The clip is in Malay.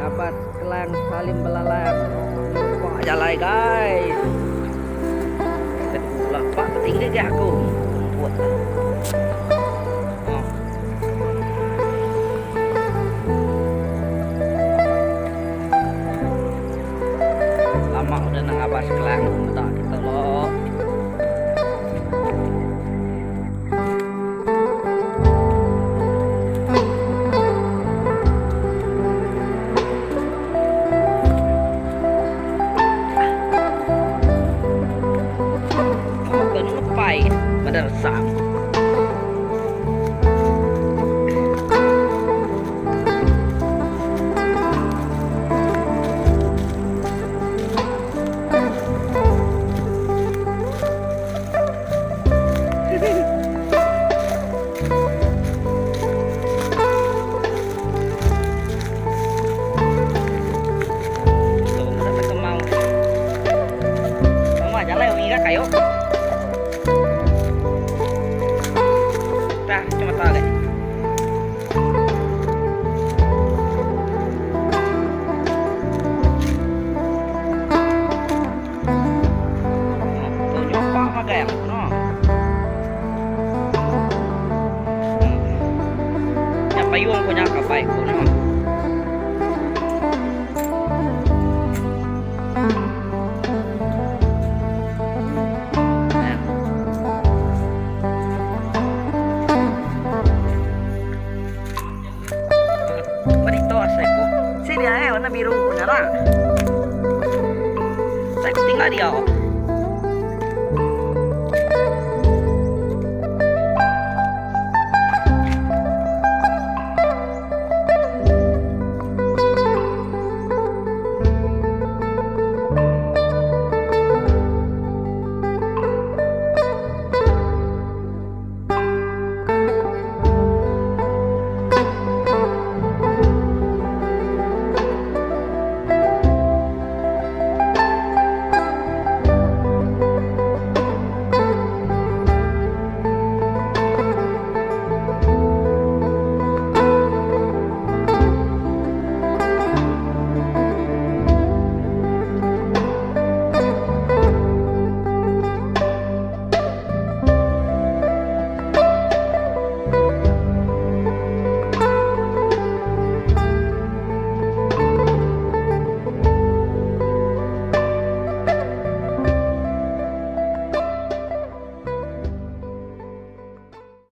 Ngabas kelang salim belalang. Wah jalai guys. Ketulah pak tinggi ke aku. Buat. Lama udah ngabas kelang tak kita lo. Sam. Kayo. Cuma tahu guys. Tuh nyoba mah kayak no. Nyapa yung punya kapay ko no. Warna biru beneran. Saya tinggal dia.